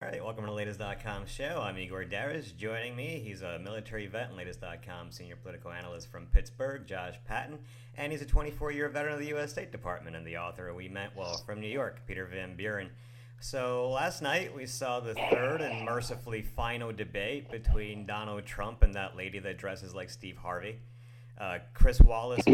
All right, welcome to the Latest.com show. I'm Igor Darras. Joining me, he's a military vet and Latest.com senior political analyst from Pittsburgh, Josh Patton, and he's a 24-year veteran of the U.S. State Department and the author of We Meant Well from New York, Peter Van Buren. So last night we saw the third and mercifully final debate between Donald Trump and that lady that dresses like Steve Harvey. Chris Wallace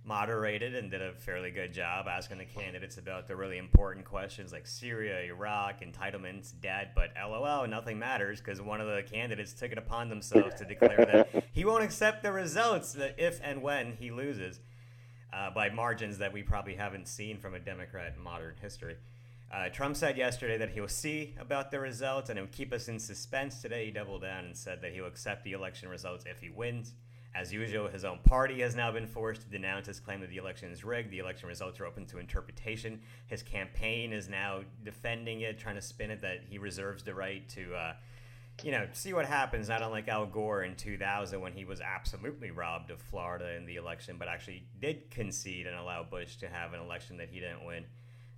moderated and did a fairly good job asking the candidates about the really important questions like Syria, Iraq, entitlements, debt, but LOL, nothing matters because one of the candidates took it upon themselves to declare that he won't accept the results if and when he loses by margins that we probably haven't seen from a Democrat in modern history. Trump said yesterday that he'll see about the results and it will keep us in suspense. Today he doubled down and said that he'll accept the election results if he wins. As usual, his own party has now been forced to denounce his claim that the election is rigged. The election results are open to interpretation. His campaign is now defending it, trying to spin it that he reserves the right to, see what happens. Not unlike Al Gore in 2000 when he was absolutely robbed of Florida in the election, but actually did concede and allow Bush to have an election that he didn't win.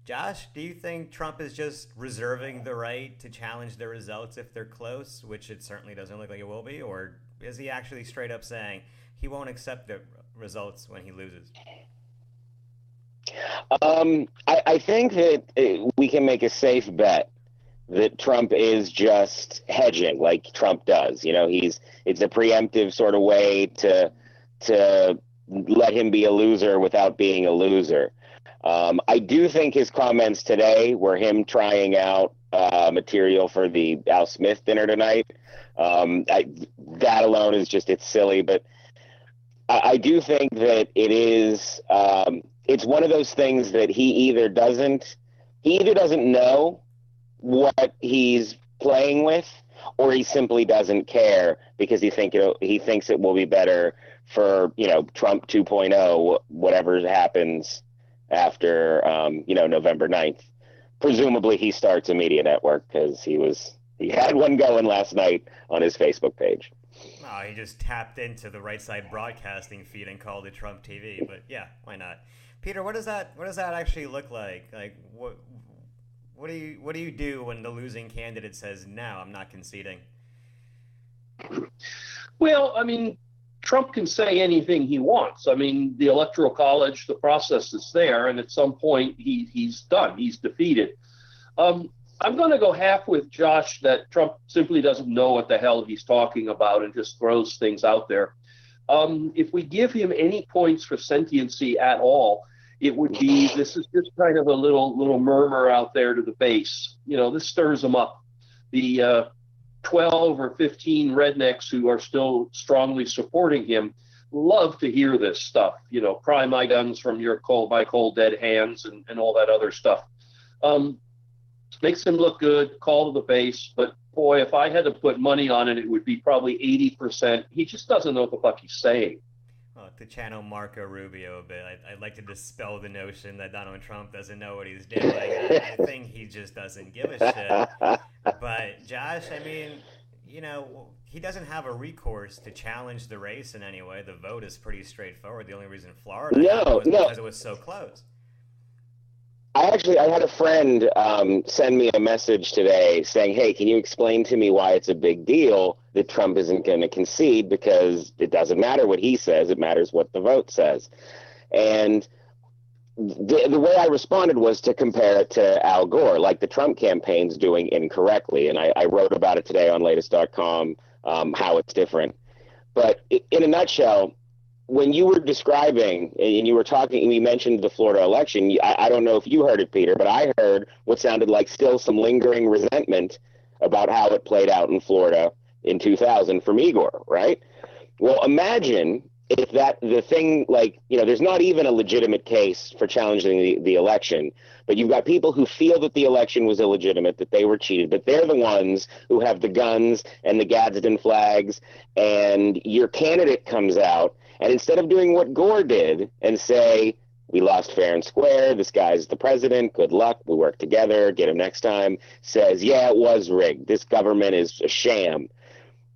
Josh, do you think Trump is just reserving the right to challenge the results if they're close, which it certainly doesn't look like it will be, or is he actually straight up saying he won't accept the results when he loses? I think that we can make a safe bet that Trump is just hedging like Trump does. It's a preemptive sort of way to let him be a loser without being a loser. I do think his comments today were him trying out material for the Al Smith dinner tonight. That alone is it's silly, but I do think that it's one of those things that he either doesn't know what he's playing with, or he simply doesn't care because he thinks it will be better for Trump 2.0, whatever happens after November 9th. Presumably he starts a media network because he had one going last night on his Facebook page. Oh, he just tapped into the right side broadcasting feed and called it Trump TV. But yeah, why not? Peter, what does that actually look like? Like what do you do when the losing candidate says no, I'm not conceding? Well, I mean, Trump can say anything he wants. I mean, the Electoral College, the process is there, and at some point he's done. He's defeated. I'm going to go half with Josh that Trump simply doesn't know what the hell he's talking about and just throws things out there. If we give him any points for sentiency at all, it would be this is just kind of a little murmur out there to the base. This stirs him up. The 12 or 15 rednecks who are still strongly supporting him love to hear this stuff. Pry my guns from my cold dead hands and all that other stuff. Makes him look good, call to the base, but boy, if I had to put money on it, it would be probably 80%. He just doesn't know what the fuck he's saying. Well, to channel Marco Rubio a bit, I'd like to dispel the notion that Donald Trump doesn't know what he's doing. I think he just doesn't give a shit. But Josh, I mean, he doesn't have a recourse to challenge the race in any way. The vote is pretty straightforward. The only reason Florida happened was because it was so close. I had a friend send me a message today saying, hey, can you explain to me why it's a big deal that Trump isn't going to concede, because it doesn't matter what he says, it matters what the vote says. And the way I responded was to compare it to Al Gore, like the Trump campaign's doing incorrectly. And I wrote about it today on Latest.com, how it's different. But in a nutshell, when you were describing and you were talking, and you mentioned the Florida election, I don't know if you heard it, Peter, but I heard what sounded like still some lingering resentment about how it played out in Florida in 2000 from Igor, right? Well, imagine if there's not even a legitimate case for challenging the election, but you've got people who feel that the election was illegitimate, that they were cheated, but they're the ones who have the guns and the Gadsden flags, and your candidate comes out, and instead of doing what Gore did and say, we lost fair and square, this guy's the president, good luck, we work together, get him next time, says, yeah, it was rigged, this government is a sham.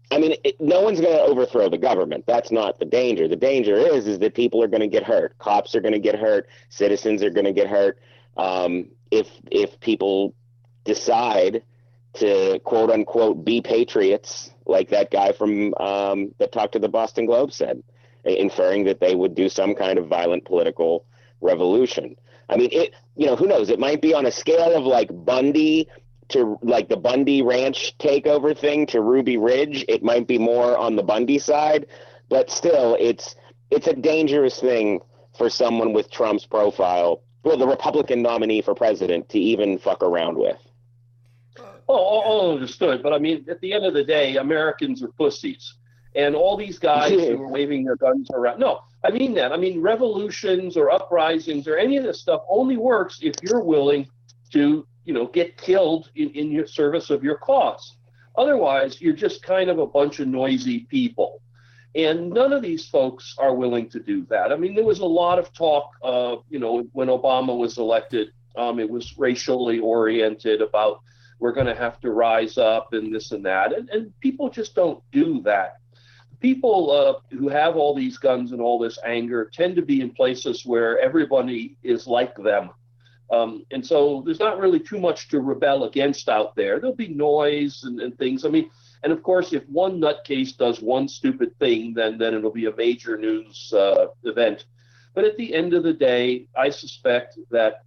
I mean, no one's going to overthrow the government. That's not the danger. The danger is that people are going to get hurt. Cops are going to get hurt. Citizens are going to get hurt. If people decide to quote unquote be patriots, like that guy from that talked to the Boston Globe said, inferring that they would do some kind of violent political revolution. I mean, who knows? It might be on a scale of like Bundy to like the Bundy Ranch takeover thing to Ruby Ridge. It might be more on the Bundy side, but still, it's a dangerous thing for someone with Trump's profile, well, the Republican nominee for president, to even fuck around with. All understood. But I mean, at the end of the day, Americans are pussies. And all these guys who are waving their guns around. No, I mean that. I mean, revolutions or uprisings or any of this stuff only works if you're willing to, get killed in your service of your cause. Otherwise, you're just kind of a bunch of noisy people. And none of these folks are willing to do that. I mean, there was a lot of talk, when Obama was elected, it was racially oriented about we're going to have to rise up and this and that. And people just don't do that. People who have all these guns and all this anger tend to be in places where everybody is like them. And so there's not really too much to rebel against out there. There'll be noise and things. I mean, and of course, if one nutcase does one stupid thing, then it'll be a major news event. But at the end of the day, I suspect that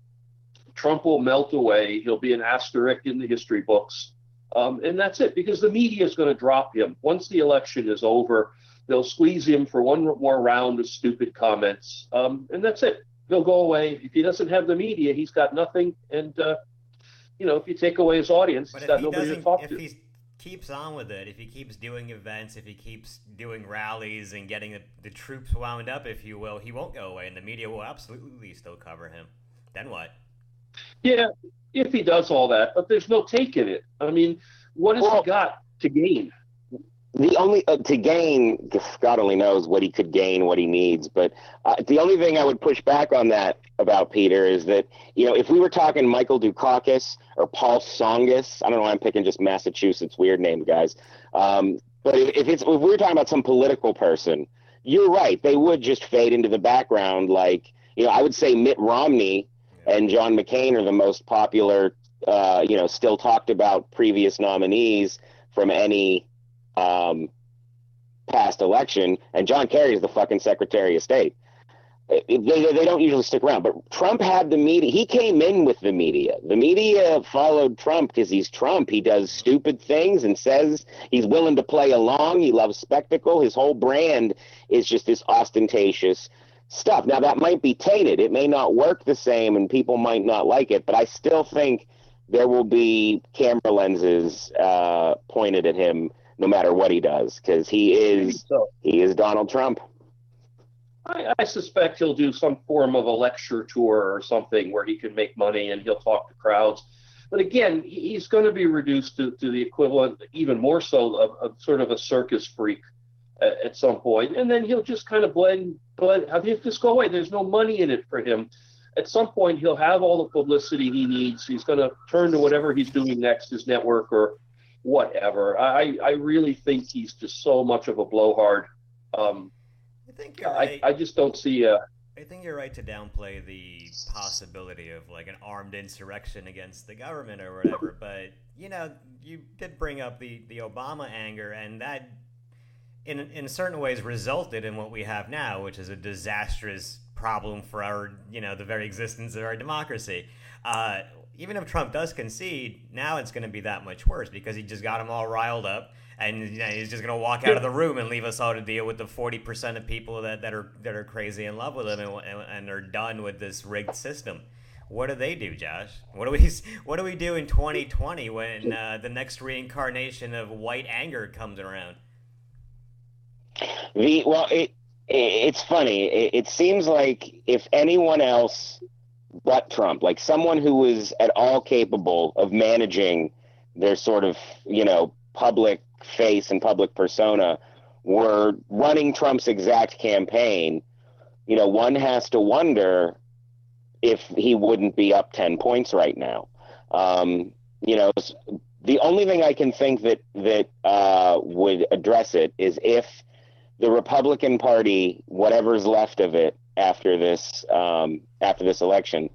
Trump will melt away. He'll be an asterisk in the history books. And that's it, because the media is going to drop him. Once the election is over, they'll squeeze him for one more round of stupid comments. And that's it. He'll go away. If he doesn't have the media, he's got nothing. And, if you take away his audience, he's got nobody to talk to. If he keeps on with it, if he keeps doing events, if he keeps doing rallies and getting the troops wound up, if you will, he won't go away. And the media will absolutely still cover him. Then what? Yeah, if he does all that, but there's no take in it. I mean, what has he got to gain? The only to gain, God only knows what he could gain, what he needs. But the only thing I would push back on that about Peter is that, if we were talking Michael Dukakis or Paul Tsongas, I don't know why I'm picking just Massachusetts weird name guys. But if we were talking about some political person, you're right. They would just fade into the background. Like, I would say Mitt Romney and John McCain are the most popular, still talked about previous nominees from any past election, and John Kerry is the fucking Secretary of State. They don't usually stick around, but Trump had the media. He came in with the media. The media followed Trump because he's Trump. He does stupid things and says he's willing to play along. He loves spectacle. His whole brand is just this ostentatious stuff. Now, that might be tainted. It may not work the same and people might not like it, but I still think there will be camera lenses pointed at him no matter what he does, because he is Donald Trump. I suspect he'll do some form of a lecture tour or something where he can make money and he'll talk to crowds. But again, he's going to be reduced to the equivalent, even more so, of sort of a circus freak at some point. And then he'll just kind of blend, he'll just go away. There's no money in it for him. At some point, he'll have all the publicity he needs. He's going to turn to whatever he's doing next, his network or whatever. I really think he's just so much of a blowhard. I think you're right. I just don't see I think you're right to downplay the possibility of like an armed insurrection against the government or whatever. But you did bring up the Obama anger, and that in certain ways resulted in what we have now, which is a disastrous problem for our the very existence of our democracy. Even if Trump does concede, now it's going to be that much worse because he just got them all riled up, and he's just going to walk out of the room and leave us all to deal with the 40% of people that are crazy in love with him and are done with this rigged system. What do they do, Josh? What do we do in 2020 when the next reincarnation of white anger comes around? It's funny. It seems like if anyone else but Trump, like someone who was at all capable of managing their sort of, public face and public persona, were running Trump's exact campaign, one has to wonder if he wouldn't be up 10 points right now. The only thing I can think that would address it is if the Republican Party, whatever's left of it after this election,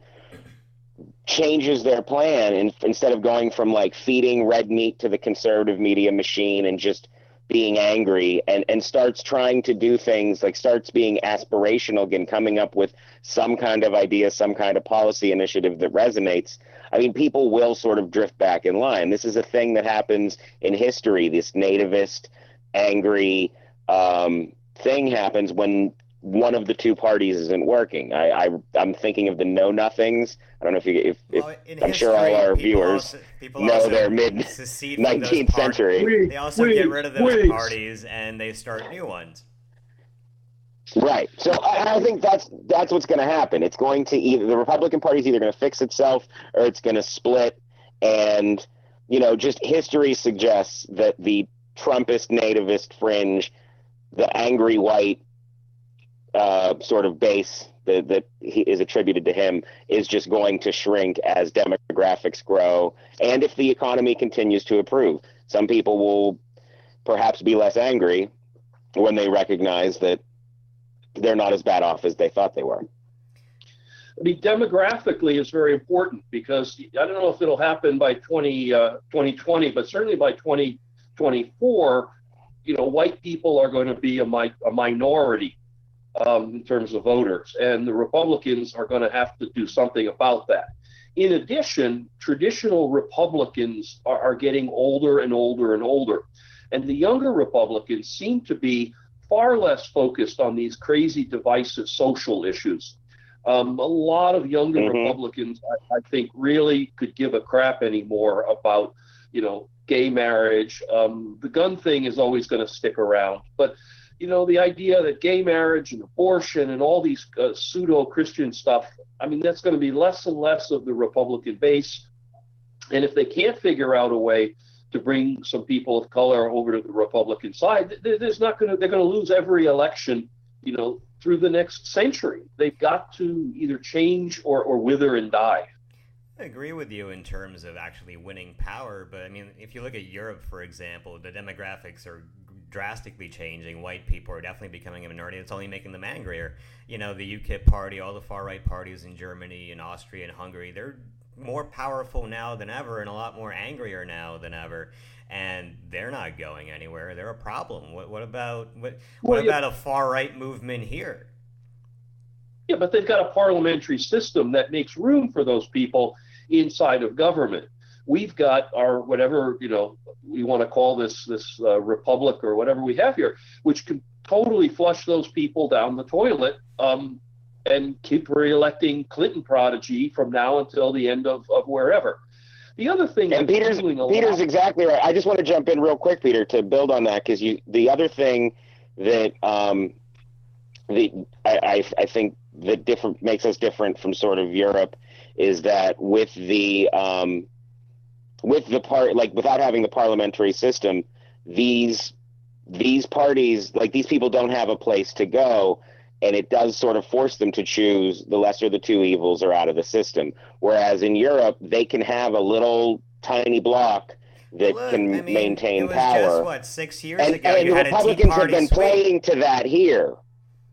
changes their plan, and instead of going from like feeding red meat to the conservative media machine and just being angry, and starts trying to do things like starts being aspirational again, coming up with some kind of idea, some kind of policy initiative that resonates, I mean, people will sort of drift back in line. This is a thing that happens in history. This nativist, angry thing happens when one of the two parties isn't working. I'm thinking of the Know Nothings. I don't know if I'm sure all our viewers know their mid 19th century. They also get rid of those parties and they start new ones. Right. So I think that's what's going to happen. It's going to either the Republican Party is either going to fix itself or it's going to split. And just history suggests that the Trumpist nativist fringe, the angry white sort of base that is attributed to him, is just going to shrink as demographics grow, and if the economy continues to improve. Some people will perhaps be less angry when they recognize that they're not as bad off as they thought they were. I mean, demographically is very important, because I don't know if it'll happen by 2020, but certainly by 2024, white people are going to be a minority in terms of voters, and the Republicans are going to have to do something about that. In addition, traditional Republicans are getting older and older and older, and the younger Republicans seem to be far less focused on these crazy, divisive social issues. A lot of younger Republicans, I think, really could give a crap anymore about, gay marriage. The gun thing is always going to stick around, but the idea that gay marriage and abortion and all these pseudo-Christian stuff, I mean, that's going to be less and less of the Republican base. And if they can't figure out a way to bring some people of color over to the Republican side, they're going to lose every election, through the next century. They've got to either change or wither and die. I agree with you in terms of actually winning power, but I mean, if you look at Europe, for example, the demographics are drastically changing. White people are definitely becoming a minority. It's only making them angrier. The UKIP party, all the far-right parties in Germany and Austria and Hungary, they're more powerful now than ever and a lot more angrier now than ever. And they're not going anywhere. They're a problem. What about a far-right movement here? Yeah, but they've got a parliamentary system that makes room for those people inside of government. We've got our whatever, we want to call this republic or whatever we have here, which can totally flush those people down the toilet and keep re-electing Clinton prodigy from now until the end of wherever. The other thing, and Peter's exactly right. I just want to jump in real quick, Peter, to build on that, because the other thing that I think that makes us different from sort of Europe is that without having the parliamentary system, these parties, like, these people don't have a place to go, and it does sort of force them to choose the lesser of the two evils or out of the system. Whereas in Europe, they can have a little tiny block that maintain power. Just 6 years ago? And the Republicans have been playing to that here.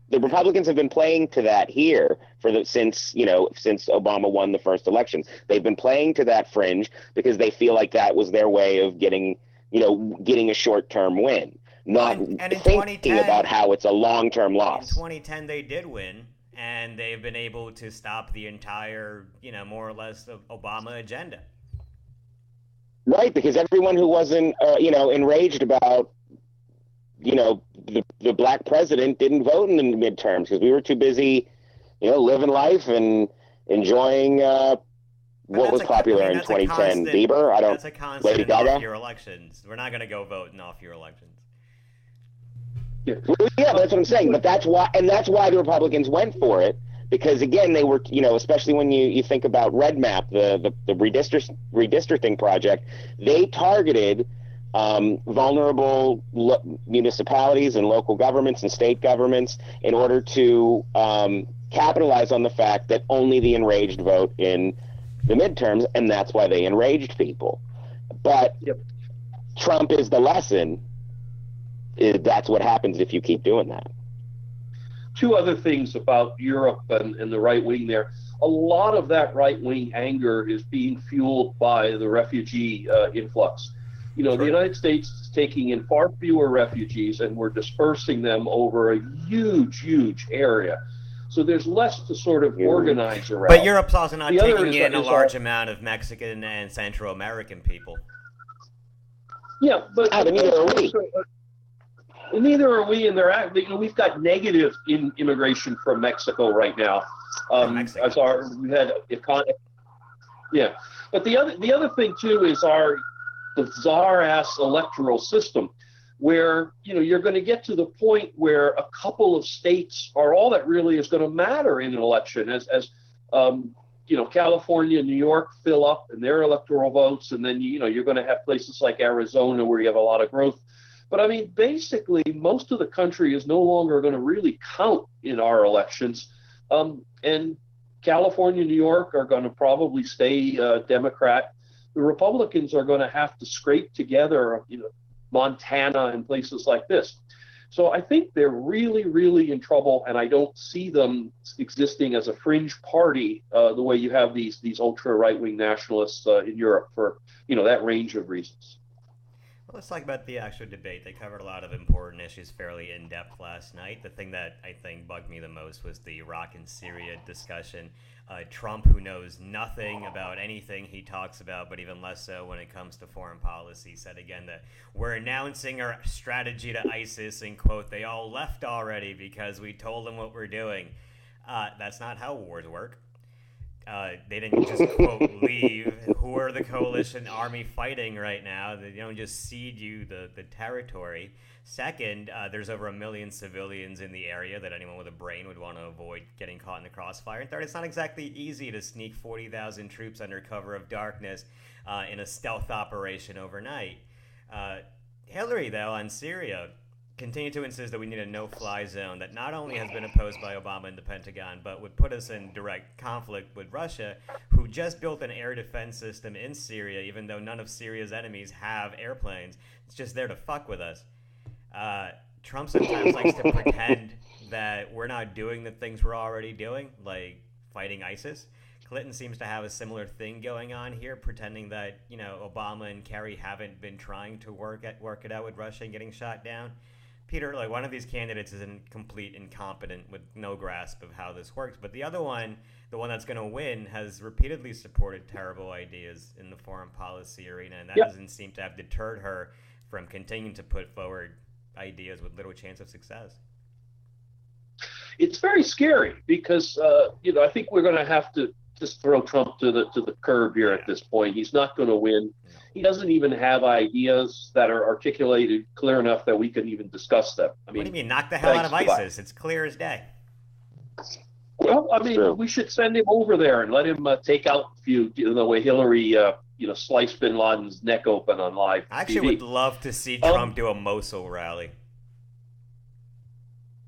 The Republicans have been playing to that here since Obama won the first election. They've been playing to that fringe because they feel like that was their way of getting a short-term win, not thinking about how it's a long-term loss. In 2010, they did win, and they've been able to stop the entire, more or less, Obama agenda. Right, because everyone who wasn't, enraged about the black president didn't vote in the midterms because we were too busy, living life and enjoying what was popular in 2010. Bieber, that's a constant Lady Gaga. Off-year elections. We're not going to go vote in off-year elections. Yeah, that's what I'm saying. But that's why the Republicans went for it, because again, they were, especially when you think about Red Map, the redistricting project, they targeted vulnerable municipalities and local governments and state governments in order to capitalize on the fact that only the enraged vote in the midterms, and that's why they enraged people. But Trump is the lesson. That's what happens if you keep doing that. Two other things about Europe and the right wing there. a lot of that right-wing anger is being fueled by the refugee influx. You know, Sure. the United States is taking in far fewer refugees, and we're dispersing them over a huge, huge area. So there's less to sort of organize around. But Europe's also not The other taking in a is large amount of Mexican and Central American people. Yeah, but neither are we. Neither are we, and we've got negative immigration from Mexico right now. Mexico. We had yeah. But the other thing too is our bizarre-ass electoral system, where you're going to get to the point where a couple of states are all that really is going to matter in an election, as California and New York fill up in their electoral votes, and then you're going to have places like Arizona where you have a lot of growth. But I mean, basically, most of the country is no longer going to really count in our elections, and California and New York are going to probably stay Democrat. The Republicans are going to have to scrape together, Montana and places like this. So I think they're really, really in trouble, and I don't see them existing as a fringe party the way you have these ultra right-wing nationalists in Europe for that range of reasons. Well, let's talk about the actual debate. They covered a lot of important issues fairly in depth last night. The thing that I think bugged me the most was the Iraq and Syria discussion. Trump, who knows nothing about anything he talks about, but even less so when it comes to foreign policy, said again that we're announcing our strategy to ISIS, and quote, they all left already because we told them what we're doing. That's not how wars work. They didn't just, quote, leave. Who are the coalition army fighting right now? They don't just cede you the territory. Second, there's over 1 million civilians in the area that anyone with a brain would want to avoid getting caught in the crossfire. And third, it's not exactly easy to sneak 40,000 troops under cover of darkness in a stealth operation overnight. Hillary, though, on Syria, continued to insist that we need a no-fly zone that not only has been opposed by Obama and the Pentagon, but would put us in direct conflict with Russia, who just built an air defense system in Syria, even though none of Syria's enemies have airplanes. It's just there to fuck with us. Trump sometimes likes to pretend that we're not doing the things we're already doing, like fighting ISIS. Clinton seems to have a similar thing going on here, pretending that Obama and Kerry haven't been trying to work it out with Russia and getting shot down. Peter, like, one of these candidates is complete incompetent with no grasp of how this works, but the other one, the one that's going to win, has repeatedly supported terrible ideas in the foreign policy arena, and that doesn't seem to have deterred her from continuing to put forward ideas with little chance of success. It's very scary because I think we're going to have to just throw Trump to the curb here at this point. He's not going to win. He doesn't even have ideas that are articulated clear enough that we can even discuss them. I mean, what do you mean, knock the hell out of ISIS? It's clear as day. Well, I mean, we should send him over there and let him take out a few, the way Hillary, sliced bin Laden's neck open on live I actually TV. would love to see Trump do a Mosul rally.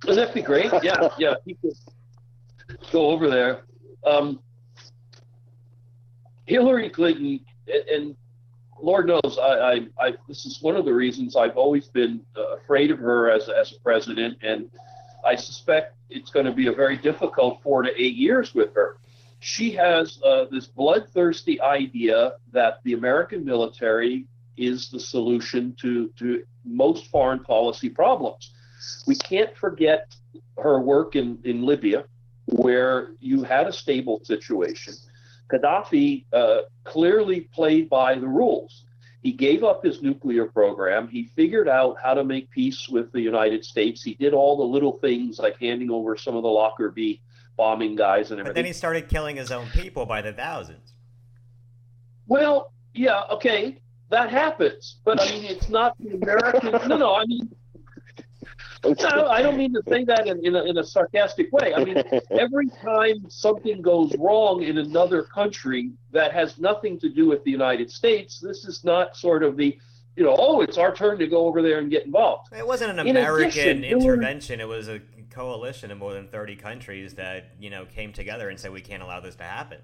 Would that be great? Yeah, he could go over there. Hillary Clinton, and Lord knows, I this is one of the reasons I've always been afraid of her as a president, and I suspect it's going to be a very difficult 4 to 8 years with her. She has this bloodthirsty idea that the American military is the solution to most foreign policy problems. We can't forget her work in Libya, where you had a stable situation. Gaddafi clearly played by the rules. He gave up his nuclear program. He figured out how to make peace with the United States. He did all the little things like handing over some of the Lockerbie bombing guys and everything. But then he started killing his own people by the thousands. Well, yeah, okay, that happens. But I mean, it's not the American. No, I mean, no, I don't mean to say that in a sarcastic way. I mean, every time something goes wrong in another country that has nothing to do with the United States, this is not sort of the, it's our turn to go over there and get involved. It wasn't an American intervention. It was a coalition of more than 30 countries that, came together and said we can't allow this to happen.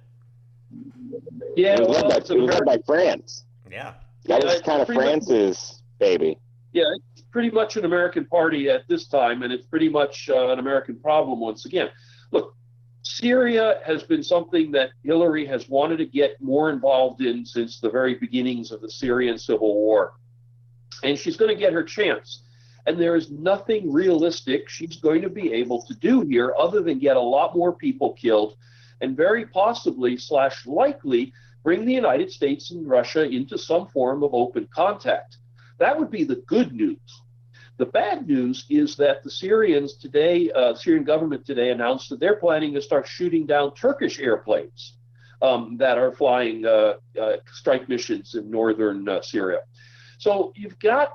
Yeah, it was led by France. Yeah. That was kind of France's baby. Yeah, it's pretty much an American party at this time, and it's pretty much an American problem once again. Look, Syria has been something that Hillary has wanted to get more involved in since the very beginnings of the Syrian civil war. And she's going to get her chance. And there is nothing realistic she's going to be able to do here other than get a lot more people killed and very possibly / likely bring the United States and Russia into some form of open contact. That would be the good news. The bad news is that the Syrians today, Syrian government today announced that they're planning to start shooting down Turkish airplanes that are flying strike missions in northern Syria. So you've got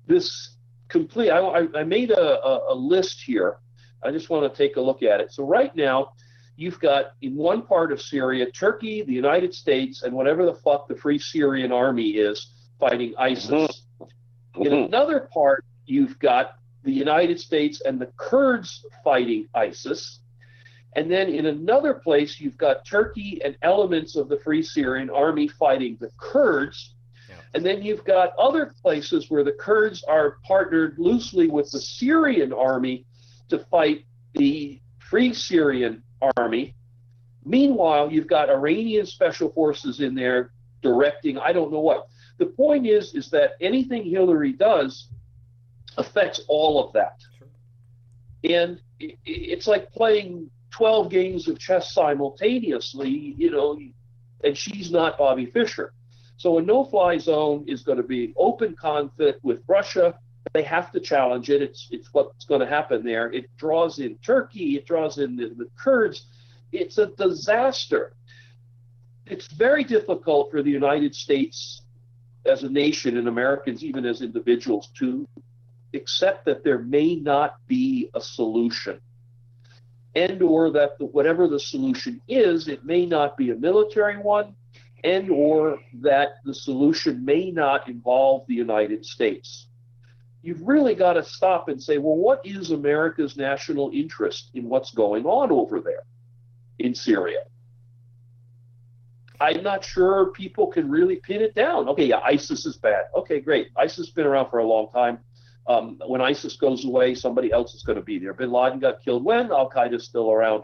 this complete, I made a list here. I just want to take a look at it. So right now, you've got in one part of Syria, Turkey, the United States, and whatever the fuck the Free Syrian Army is fighting ISIS. In another part, you've got the United States and the Kurds fighting ISIS. And then in another place, you've got Turkey and elements of the Free Syrian Army fighting the Kurds. Yeah. And then you've got other places where the Kurds are partnered loosely with the Syrian army to fight the Free Syrian Army. Meanwhile, you've got Iranian special forces in there directing, I don't know what. The point is that anything Hillary does affects all of that. Sure. And it's like playing 12 games of chess simultaneously, and she's not Bobby Fischer. So a no-fly zone is going to be open conflict with Russia. They have to challenge it. It's what's going to happen there. It draws in Turkey. It draws in the Kurds. It's a disaster. It's very difficult for the United States as a nation and Americans, even as individuals, to accept that there may not be a solution, and or that whatever the solution is, it may not be a military one, and or that the solution may not involve the United States. You've really got to stop and say, well, what is America's national interest in what's going on over there in Syria? I'm not sure people can really pin it down. Okay, yeah, ISIS is bad. Okay, great. ISIS has been around for a long time. When ISIS goes away, somebody else is going to be there. Bin Laden got killed when? Al-Qaeda is still around.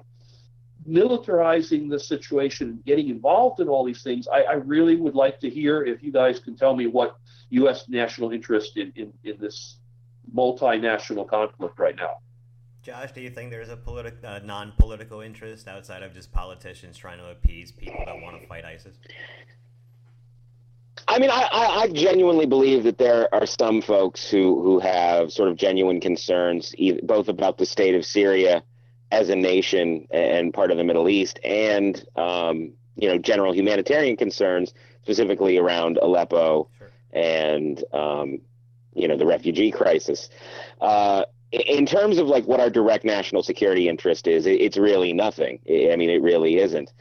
Militarizing the situation, getting involved in all these things, I really would like to hear if you guys can tell me what U.S. national interest in this multinational conflict right now. Josh, do you think there's a non-political interest outside of just politicians trying to appease people that want to fight ISIS? I mean, I genuinely believe that there are some folks who have sort of genuine concerns, both about the state of Syria as a nation and part of the Middle East, and general humanitarian concerns, specifically around Aleppo. Sure. And the refugee crisis. In terms of like what our direct national security interest is, it's really nothing. I mean, it really isn't.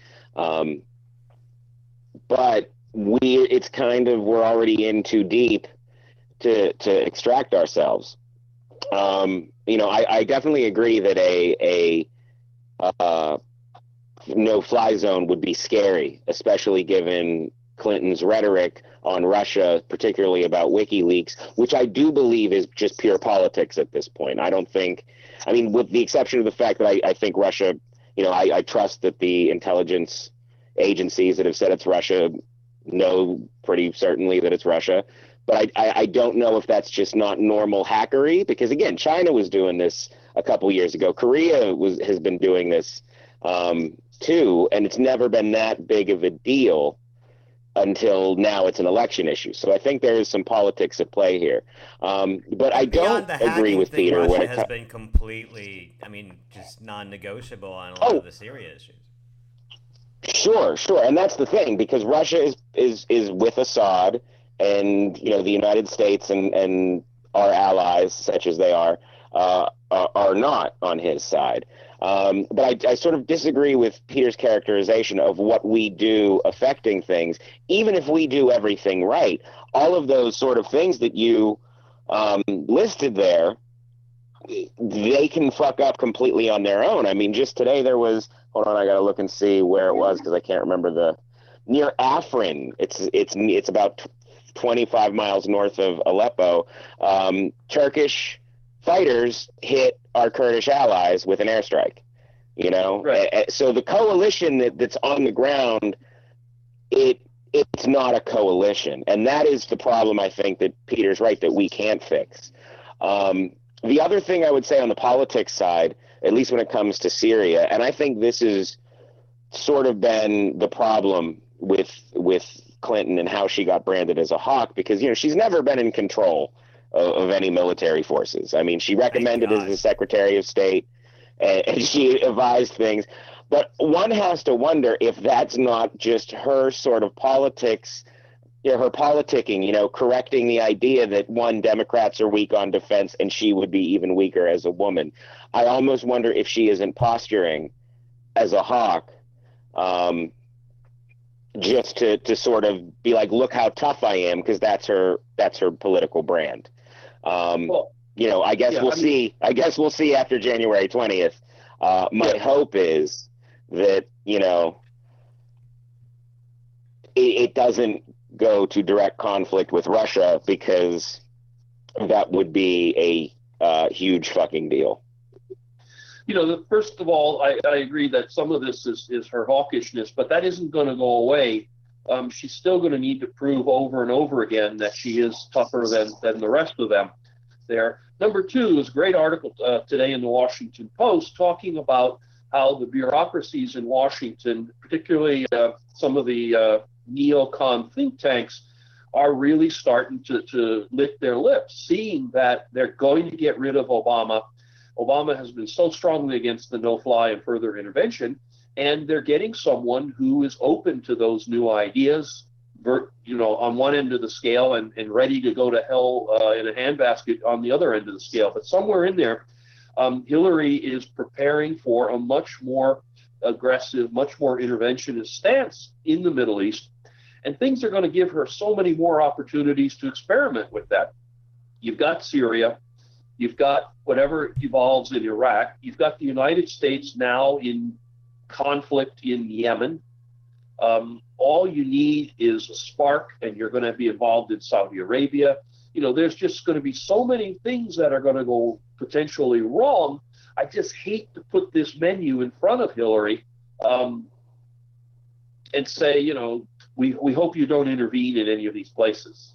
But it's kind of, we're already in too deep to extract ourselves. I definitely agree that a no-fly zone would be scary, especially given Clinton's rhetoric on Russia, particularly about WikiLeaks, which I do believe is just pure politics at this point. I don't think, with the exception of the fact that I think Russia, I trust that the intelligence agencies that have said it's Russia know pretty certainly that it's Russia. But I don't know if that's just not normal hackery, because again, China was doing this a couple years ago. Korea has been doing this too, and it's never been that big of a deal until now. It's an election issue. So I think there is some politics at play here. But I don't agree with Peter. Russia has been completely, just non-negotiable on a lot of the Syria issues. Sure. And that's the thing, because Russia is with Assad, and the United States and our allies, such as they are not on his side. But I sort of disagree with Peter's characterization of what we do affecting things. Even if we do everything right, all of those sort of things that you listed there, they can fuck up completely on their own. Just today there was, hold on, I got to look and see where it was because I can't remember near Afrin. It's about 25 miles north of Aleppo. Turkish fighters hit our Kurdish allies with an airstrike. you know? Right. So the coalition that's on the ground, it's not a coalition. And that is the problem, I think, that Peter's right, that we can't fix. The other thing I would say on the politics side, at least when it comes to Syria, and I think this has sort of been the problem with Clinton and how she got branded as a hawk, because, you know, she's never been in control of any military forces. I mean, she recommended as the Secretary of State, and she advised things. But one has to wonder if that's not just her sort of politics, you know, her politicking, you know, correcting the idea that, one, Democrats are weak on defense and she would be even weaker as a woman. I almost wonder if she isn't posturing as a hawk, just to sort of be like, look how tough I am, because that's her political brand. Well, you know, I guess we'll see. I guess we'll see after January 20th. My hope is that, you know, it doesn't go to direct conflict with Russia, because that would be a huge fucking deal. You know, first of all, I agree that some of this is her hawkishness, but that isn't going to go away. She's still going to need to prove over and over again that she is tougher than the rest of them there. Number two is a great article today in the Washington Post talking about how the bureaucracies in Washington, particularly some of the neocon think tanks, are really starting to lick their lips, seeing that they're going to get rid of Obama. Obama has been so strongly against the no-fly and further intervention, and they're getting someone who is open to those new ideas, you know, on one end of the scale, and ready to go to hell in a handbasket on the other end of the scale. But somewhere in there, Hillary is preparing for a much more aggressive, much more interventionist stance in the Middle East, and things are going to give her so many more opportunities to experiment with that. You've got Syria. You've got whatever evolves in Iraq. You've got the United States now in conflict in Yemen. All you need is a spark, and you're going to be involved in Saudi Arabia. You know, there's just going to be so many things that are going to go potentially wrong. I just hate to put this menu in front of Hillary and say, you know, we hope you don't intervene in any of these places.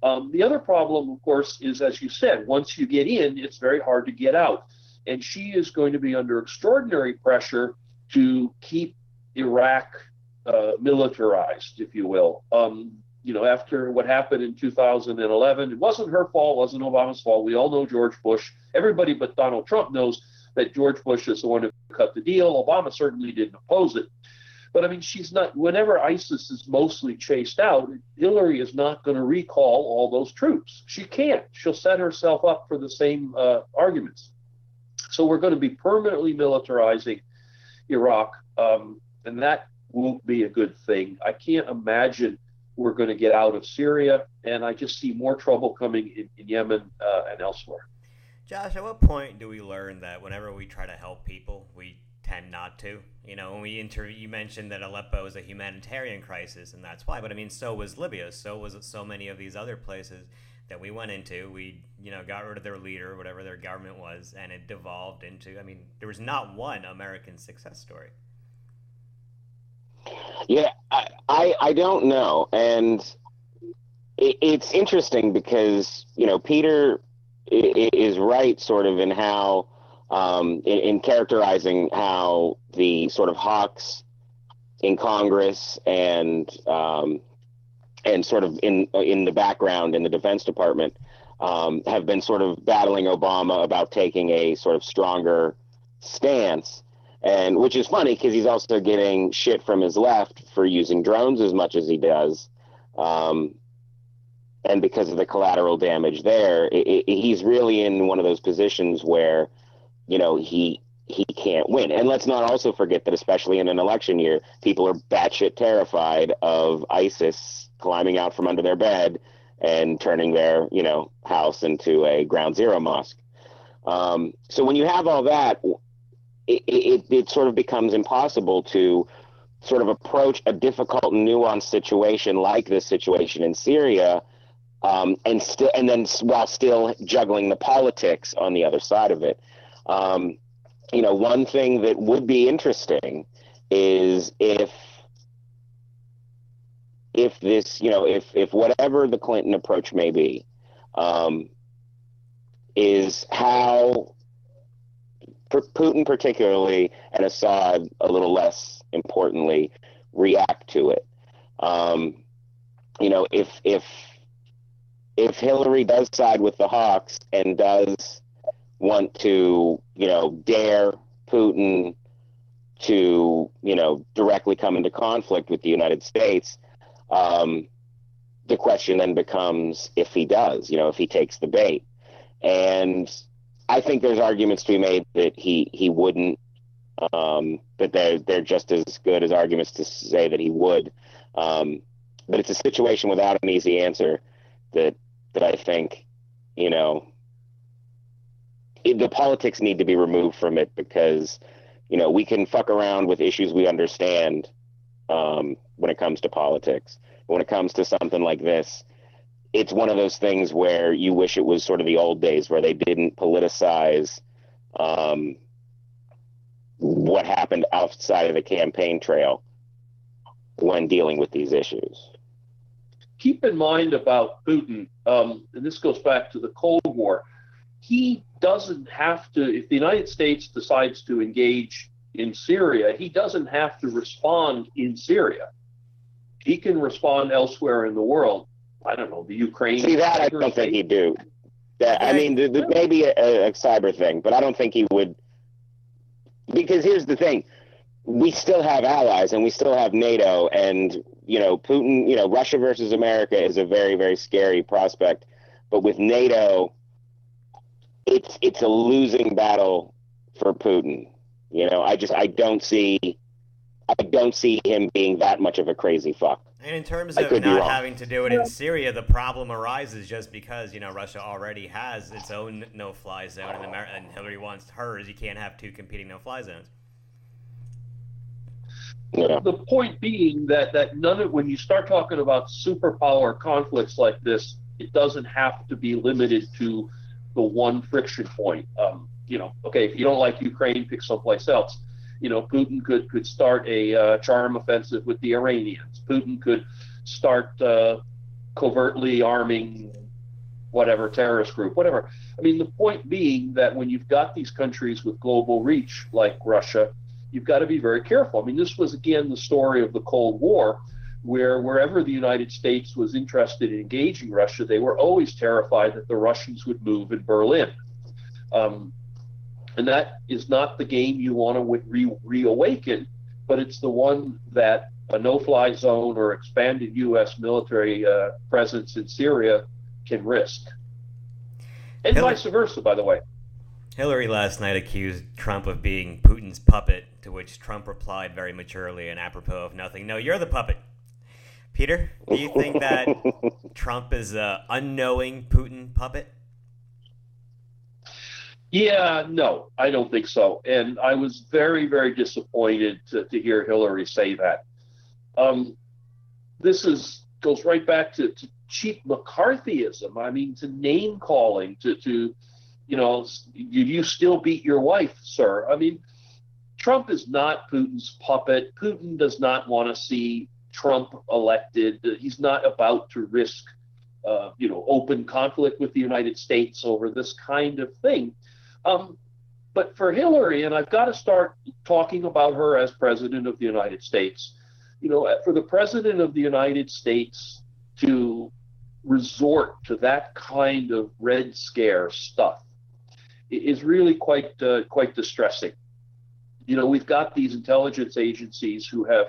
The other problem, of course, is, as you said, once you get in, it's very hard to get out. And she is going to be under extraordinary pressure to keep Iraq militarized, if you will. You know, after what happened in 2011, it wasn't her fault, wasn't Obama's fault. We all know George Bush. Everybody but Donald Trump knows that George Bush is the one who cut the deal. Obama certainly didn't oppose it. But, I mean, she's not, whenever ISIS is mostly chased out, Hillary is not going to recall all those troops. She can't. She'll set herself up for the same arguments. So we're going to be permanently militarizing Iraq, and that won't be a good thing. I can't imagine we're going to get out of Syria, and I just see more trouble coming in Yemen and elsewhere. Josh, at what point do we learn that whenever we try to help people, we tend not to? You know, when you mentioned that Aleppo is a humanitarian crisis, and that's why. But I mean, so was Libya. So was so many of these other places that we went into. We, you know, got rid of their leader, whatever their government was, and it devolved into, I mean, there was not one American success story. Yeah, I don't know. And it's interesting because, you know, Peter is right sort of in how, in characterizing how the sort of hawks in Congress and sort of in the background in the Defense Department have been sort of battling Obama about taking a sort of stronger stance. And which is funny because he's also getting shit from his left for using drones as much as he does. And because of the collateral damage there, he's really in one of those positions where, you know, he can't win. And let's not also forget that, especially in an election year, people are batshit terrified of ISIS climbing out from under their bed and turning their, you know, house into a ground zero mosque. So when you have all that, it sort of becomes impossible to sort of approach a difficult and nuanced situation like this situation in Syria, and then while still juggling the politics on the other side of it. one thing that would be interesting is if this, if whatever the Clinton approach may be, is how Putin particularly, and Assad a little less importantly, react to it. If Hillary does side with the Hawks and does want to, dare Putin to, directly come into conflict with the United States, the question then becomes if he does, if he takes the bait. And I think there's arguments to be made that he wouldn't, but they're just as good as arguments to say that he would. But it's a situation without an easy answer that I think, the politics need to be removed from it, because, we can fuck around with issues we understand when it comes to politics. But when it comes to something like this, it's one of those things where you wish it was sort of the old days where they didn't politicize what happened outside of the campaign trail when dealing with these issues. Keep in mind about Putin, and this goes back to the Cold War, he doesn't have to, if the United States decides to engage in Syria, he doesn't have to respond in Syria. He can respond elsewhere in the world. I don't know, the Ukraine. See, that I don't think he'd do. That, I mean, maybe a cyber thing, but I don't think he would. Because here's the thing. We still have allies and we still have NATO, and, Putin, Russia versus America is a very, very scary prospect. But with NATO, it's a losing battle for Putin. I don't see him being that much of a crazy fuck. And in terms of not having to do it in Syria, the problem arises just because, Russia already has its own no-fly zone, and Hillary wants hers. You can't have two competing no-fly zones. Yeah. The point being that when you start talking about superpower conflicts like this, it doesn't have to be limited to the one friction point. Okay, if you don't like Ukraine, pick someplace else. Putin could start a charm offensive with the Iranians. Putin could start covertly arming whatever terrorist group, whatever. I mean, the point being that when you've got these countries with global reach like Russia, you've got to be very careful. I mean, this was, again, the story of the Cold War, where wherever the United States was interested in engaging Russia, they were always terrified that the Russians would move in Berlin. And that is not the game you want to reawaken, but it's the one that a no-fly zone or expanded U.S. military presence in Syria can risk. And vice versa, by the way. Hillary last night accused Trump of being Putin's puppet, to which Trump replied very maturely and apropos of nothing, "No, you're the puppet." Peter, do you think that Trump is an unknowing Putin puppet? Yeah, no, I don't think so. And I was very, very disappointed to hear Hillary say that. This goes right back to cheap McCarthyism. I mean, to name calling, to you still beat your wife, sir. I mean, Trump is not Putin's puppet. Putin does not want to see Trump elected. He's not about to risk, open conflict with the United States over this kind of thing. But for Hillary, and I've got to start talking about her as president of the United States, for the president of the United States to resort to that kind of Red Scare stuff is really quite distressing. We've got these intelligence agencies who have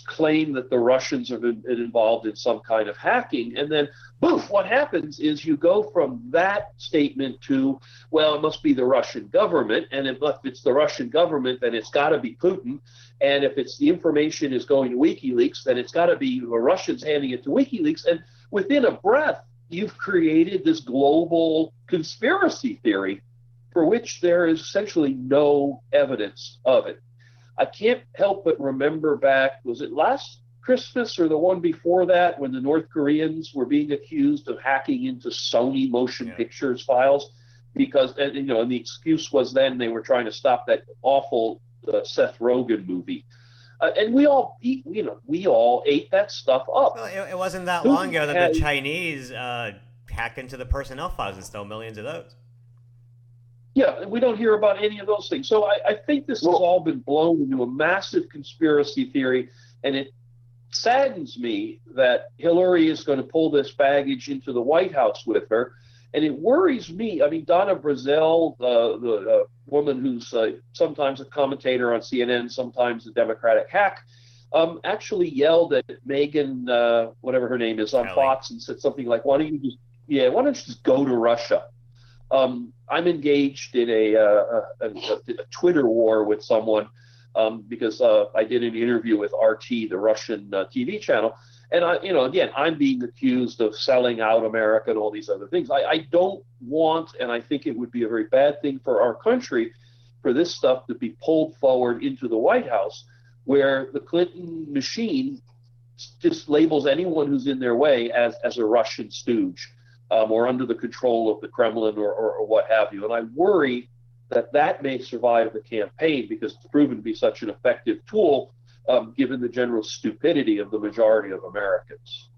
claimed that the Russians have been involved in some kind of hacking, and then boof, what happens is you go from that statement to, well, it must be the Russian government, and if it's the Russian government, then it's got to be Putin, and if it's the information is going to WikiLeaks, then it's got to be the Russians handing it to WikiLeaks, and within a breath, you've created this global conspiracy theory for which there is essentially no evidence of it. I can't help but remember back, was it last Christmas or the one before that, when the North Koreans were being accused of hacking into Sony Motion Pictures files? because and the excuse was then they were trying to stop that awful Seth Rogen movie. And we all ate that stuff up. Well, it wasn't that long ago that the Chinese hacked into the personnel files and stole millions of those. Yeah, we don't hear about any of those things. So I think this has all been blown into a massive conspiracy theory, and it saddens me that Hillary is going to pull this baggage into the White House with her. And it worries me. I mean, Donna Brazile, the woman who's sometimes a commentator on CNN, sometimes a Democratic hack, actually yelled at Megan, whatever her name is, on Fox, and said something like, "Why don't you just go to Russia?" I'm engaged in a Twitter war with someone because I did an interview with RT, the Russian TV channel. And again, I'm being accused of selling out America and all these other things. I don't want, and I think it would be a very bad thing for our country for this stuff to be pulled forward into the White House, where the Clinton machine just labels anyone who's in their way as a Russian stooge or under the control of the Kremlin or what have you. And I worry that may survive the campaign because it's proven to be such an effective tool given the general stupidity of the majority of Americans.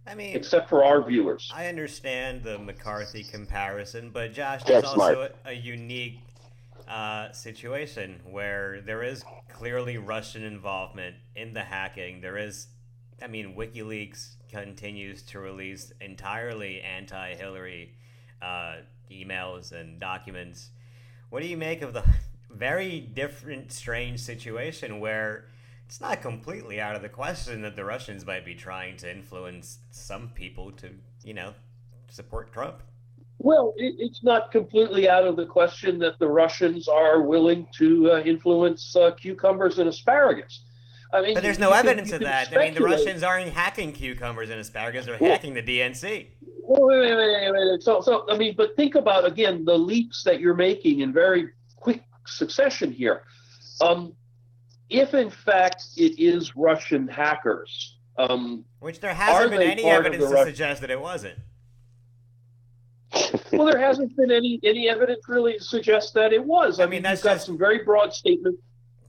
I mean, except for our viewers. I understand the McCarthy comparison, but Josh, there's also a unique situation where there is clearly Russian involvement in the hacking. WikiLeaks continues to release entirely anti-Hillary emails and documents. What do you make of the very different, strange situation where it's not completely out of the question that the Russians might be trying to influence some people to, support Trump? Well, it's not completely out of the question that the Russians are willing to influence cucumbers and asparagus. I mean, but there's no evidence of that. I mean, the Russians aren't hacking cucumbers and asparagus; they're hacking the DNC. Wait. So, I mean, but think about again the leaps that you're making in very quick succession here. If in fact it is Russian hackers, which there hasn't been any evidence to suggest that it wasn't. Well, there hasn't been any evidence really to suggest that it was. I mean, that's got some very broad statements.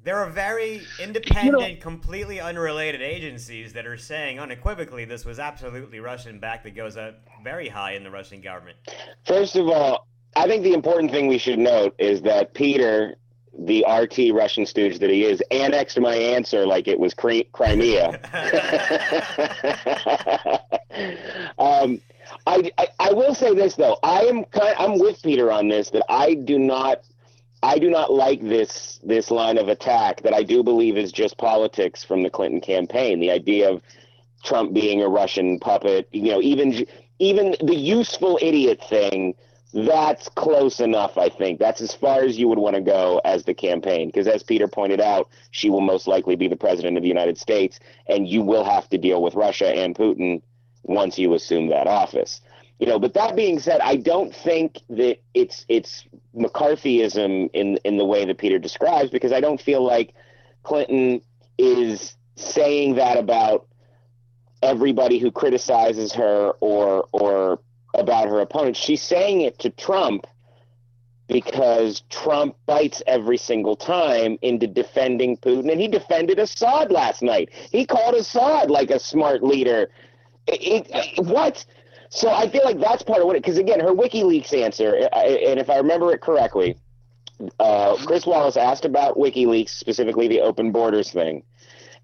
There are very independent, completely unrelated agencies that are saying unequivocally this was absolutely Russian-backed. That goes up very high in the Russian government. First of all, I think the important thing we should note is that Peter, the RT Russian stooge that he is, annexed my answer like it was Crimea. I will say this though, I'm with Peter on this, that I do not like this line of attack that I do believe is just politics from the Clinton campaign. The idea of Trump being a Russian puppet, even the useful idiot thing, that's close enough, I think. That's as far as you would want to go as the campaign, because as Peter pointed out, she will most likely be the president of the United States, and you will have to deal with Russia and Putin once you assume that office. But that being said, I don't think that it's McCarthyism in the way that Peter describes, because I don't feel like Clinton is saying that about everybody who criticizes her or about her opponents. She's saying it to Trump because Trump bites every single time into defending Putin, and he defended Assad last night. He called Assad like a smart leader. What? So I feel like that's part of what because again, her WikiLeaks answer, and if I remember it correctly, Chris Wallace asked about WikiLeaks, specifically the open borders thing.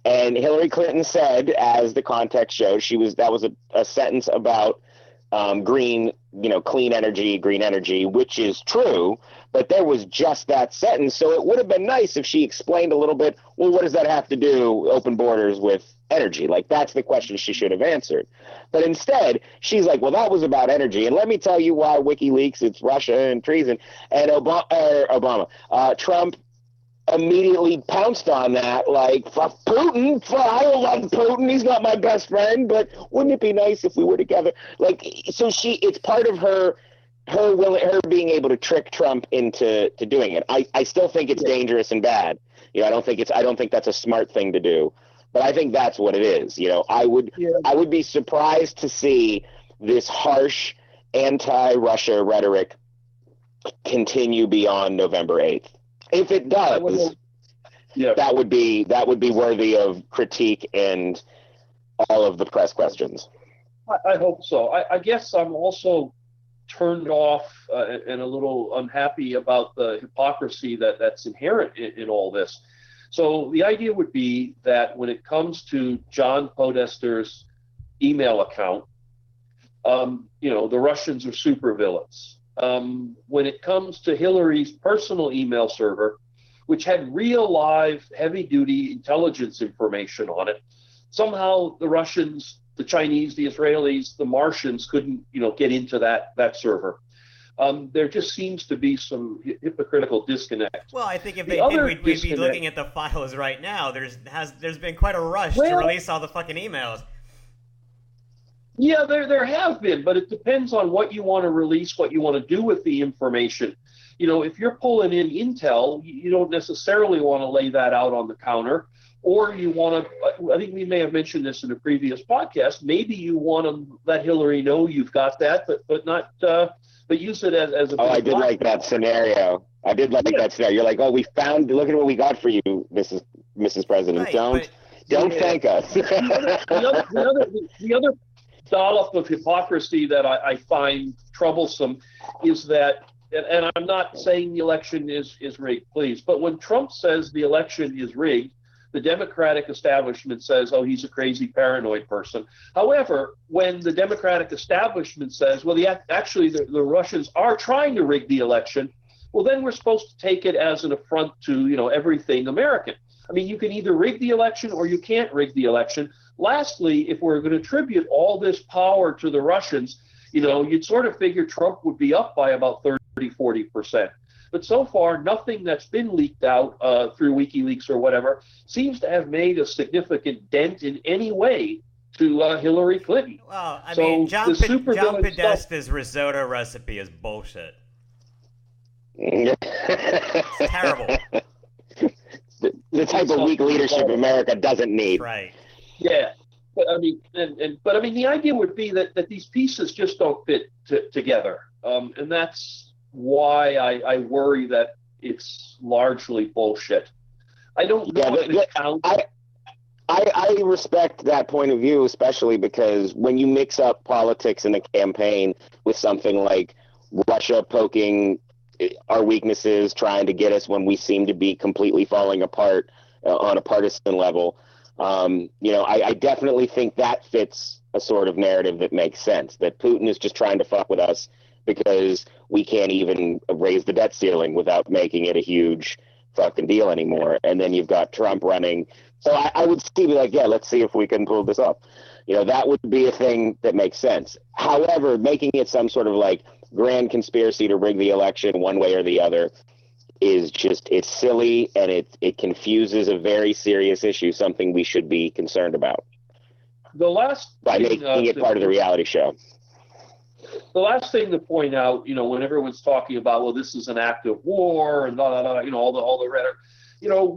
And Hillary Clinton said, as the context shows, that was a sentence about green energy, which is true, but there was just that sentence. So it would have been nice if she explained a little bit, well, what does that have to do, open borders, with energy? Like, that's the question she should have answered. But instead, she's like, well, that was about energy. And let me tell you why WikiLeaks, it's Russia and treason. And Trump immediately pounced on that, like, fuck Putin, I love Putin, he's not my best friend, but wouldn't it be nice if we were together? Like, so it's part of her being able to trick Trump into doing it. I still think it's dangerous and bad. I don't think that's a smart thing to do, but I think that's what it is. I would be surprised to see this harsh anti-Russia rhetoric continue beyond November 8th? If it does, that would be worthy of critique and all of the press questions. I hope so. I guess I'm also turned off and a little unhappy about the hypocrisy that's inherent in all this. So the idea would be that when it comes to John Podester's email account, the Russians are supervillains. When it comes to Hillary's personal email server, which had real live heavy-duty intelligence information on it, somehow the Russians, the Chinese, the Israelis, the Martians couldn't, get into that server. There just seems to be some hypocritical disconnect. Well, I think if they did, we'd be looking at the files right now. There's been quite a rush to release all the fucking emails. Yeah, there have been, but it depends on what you want to release, what you want to do with the information. If you're pulling in intel, you don't necessarily want to lay that out on the counter, or you want to, I think we may have mentioned this in a previous podcast, maybe you want to let Hillary know you've got that, but not, but use it as a... Oh, I did like that scenario. That scenario. You're like, oh, we found, look at what we got for you, Mrs. President. Right, don't thank us. The other dollop of hypocrisy that I find troublesome is that, and I'm not saying the election is rigged, please, but when Trump says the election is rigged, the Democratic establishment says, oh, he's a crazy paranoid person. However, when the Democratic establishment says, well, actually the Russians are trying to rig the election, well, then we're supposed to take it as an affront to, everything American. I mean, you can either rig the election or you can't rig the election. Lastly, if we're going to attribute all this power to the Russians, you'd sort of figure Trump would be up by about 30-40%. But so far, nothing that's been leaked out through WikiLeaks or whatever seems to have made a significant dent in any way to Hillary Clinton. Well, I mean, John Podesta's risotto recipe is bullshit. It's terrible. The type of weak leadership America doesn't need. Right. Yeah. But I mean, but the idea would be that these pieces just don't fit together. And that's why I worry that it's largely bullshit. I don't know if it counts. I respect that point of view, especially because when you mix up politics in a campaign with something like Russia poking our weaknesses, trying to get us when we seem to be completely falling apart on a partisan level, I definitely think that fits a sort of narrative that makes sense, that Putin is just trying to fuck with us because we can't even raise the debt ceiling without making it a huge fucking deal anymore. And then you've got Trump running. So I would still be like, yeah, let's see if we can pull this off. That would be a thing that makes sense. However, making it some sort of like grand conspiracy to rig the election one way or the other is just, it's silly, and it confuses a very serious issue, something we should be concerned about. By making it part of the reality show. The last thing to point out, when everyone's talking about, well, this is an act of war and blah, blah, blah, all the rhetoric,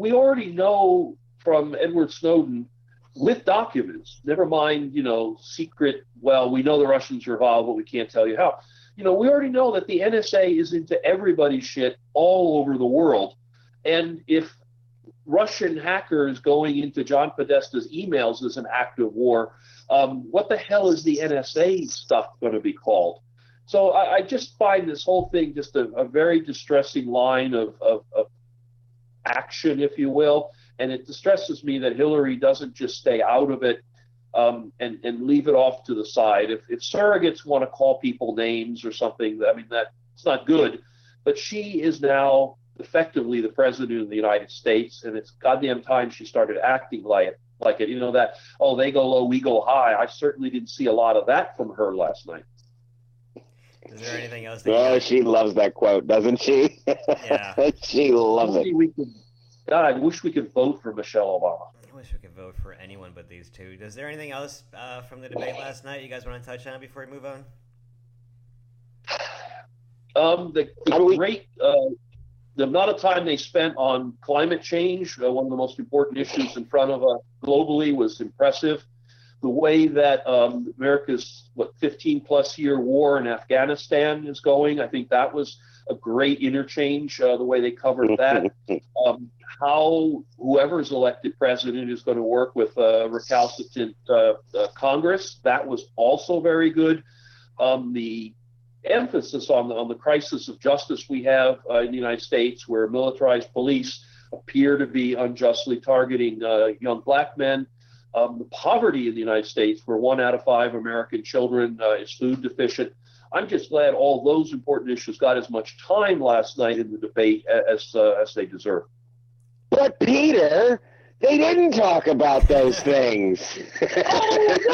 we already know from Edward Snowden with documents, never mind, secret, well, we know the Russians are involved, but we can't tell you how. We already know that the NSA is into everybody's shit all over the world. And if Russian hackers going into John Podesta's emails is an act of war, what the hell is the NSA stuff going to be called? So I just find this whole thing just a very distressing line of action, if you will. And it distresses me that Hillary doesn't just stay out of it and leave it off to the side. If surrogates want to call people names or something, that's not good. But she is now effectively the president of the United States, and it's goddamn time she started acting like it. That, oh, they go low, we go high. I certainly didn't see a lot of that from her last night. Is there anything else? She loves that quote, doesn't she? Yeah. She loves it. God, I wish we could vote for Michelle Obama. I wish we could vote for anyone but these two. Is there anything else from the debate last night you guys want to touch on before we move on? The amount of time they spent on climate change, one of the most important issues in front of globally, was impressive. the way that America's 15-plus year war in Afghanistan is going. I think that was a great interchange, the way they covered that. How whoever's elected president is going to work with recalcitrant Congress, that was also very good. The emphasis on the crisis of justice we have in the United States, where militarized police appear to be unjustly targeting young black men. The poverty in the United States, where 1 out of 5 American children is food deficient. I'm just glad all those important issues got as much time last night in the debate as they deserve. But Peter, they didn't talk about those things. Oh no!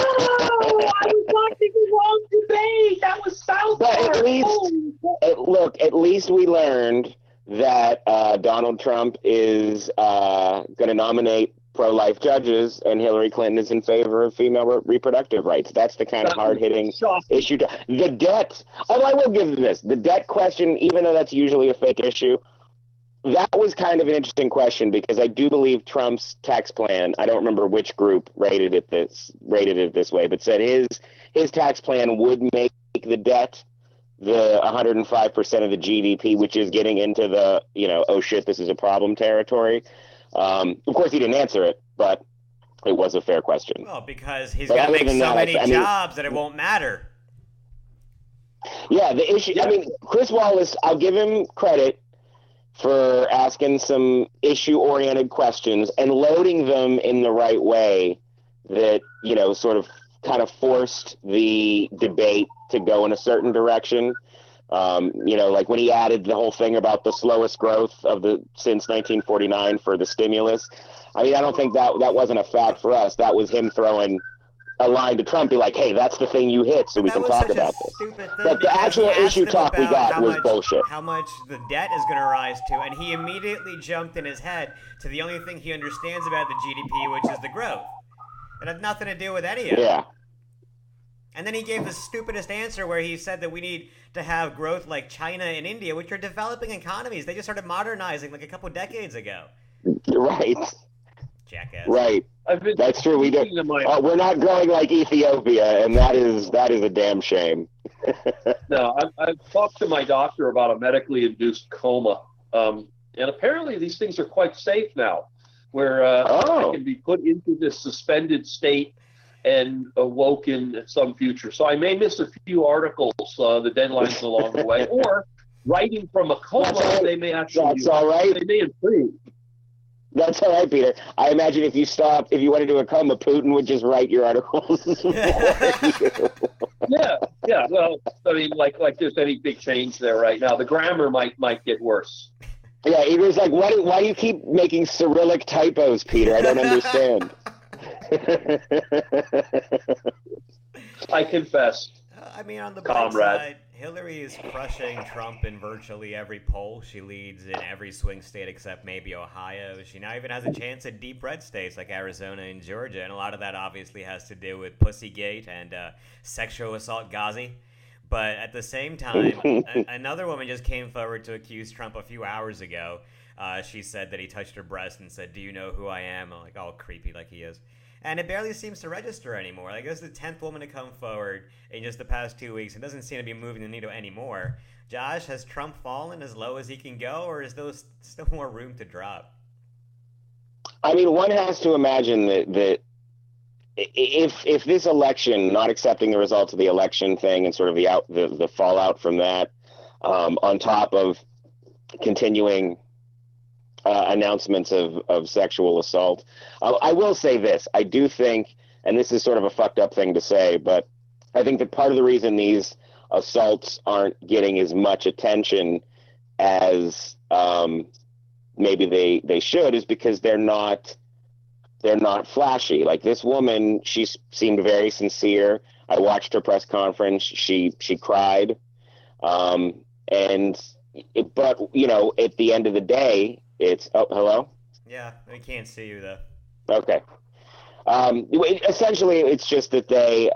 I was watching the wrong debate. That was South But Park. at least we learned that Donald Trump is going to nominate pro-life judges, and Hillary Clinton is in favor of female reproductive rights. That's the kind of hard-hitting issue. The debt, although I will give them this, the debt question, even though that's usually a fake issue, that was kind of an interesting question, because I do believe Trump's tax plan, I don't remember which group rated it this way, but said his tax plan would make the debt the 105% of the GDP, which is getting into the, oh shit, this is a problem territory. Of course, he didn't answer it, but it was a fair question. Well, because he's going to make so many jobs that it won't matter. Yeah, the issue, Chris Wallace, I'll give him credit for asking some issue-oriented questions and loading them in the right way that, sort of kind of forced the debate to go in a certain direction. Like when he added the whole thing about the slowest growth since 1949 for the stimulus. I don't think that wasn't a fact for us. That was him throwing a line to Trump, be like, hey, that's the thing you hit, so we can talk about this. But the actual issue talk we got was bullshit. How much the debt is going to rise to, and he immediately jumped in his head to the only thing he understands about the GDP, which is the growth. It had nothing to do with any of it. Yeah. And then he gave the stupidest answer where he said that we need to have growth like China and India, which are developing economies. They just started modernizing like a couple decades ago. Right. Jackass. Right. That's true. We don't. We're not growing like Ethiopia, and that is a damn shame. No, I've talked to my doctor about a medically induced coma, and apparently these things are quite safe now, where I can be put into this suspended state and awoken at some future. So I may miss a few articles, the deadlines along the way, or writing from a coma, they may actually. That's all right. They may improve. That's all right, Peter. I imagine if you went into a coma, Putin would just write your articles. Yeah. Well, like there's any big change there right now. The grammar might get worse. Yeah, he was like, why do you keep making Cyrillic typos, Peter? I don't understand. I confess. On the bright side, Hillary is crushing Trump in virtually every poll. She leads in every swing state except maybe Ohio. She now even has a chance at deep red states like Arizona and Georgia, and a lot of that obviously has to do with Pussygate and sexual assault Ghazi. But at the same time, another woman just came forward to accuse Trump a few hours ago. She said that he touched her breast and said, "Do you know who I am?" I'm like, all creepy like he is. And it barely seems to register anymore. Like, this is the 10th woman to come forward in just the past 2 weeks. It doesn't seem to be moving the needle anymore. Josh, has Trump fallen as low as he can go, or is there still more room to drop? One has to imagine that if this election, not accepting the results of the election thing and sort of the fallout from that, on top of continuing announcements of sexual assault. I will say this. I do think, and this is sort of a fucked up thing to say, but I think that part of the reason these assaults aren't getting as much attention as maybe they should is because they're not flashy. Like this woman, she seemed very sincere. I watched her press conference. She cried. But at the end of the day, it's hello? Yeah, I can't see you though. Okay. Essentially, it's just that they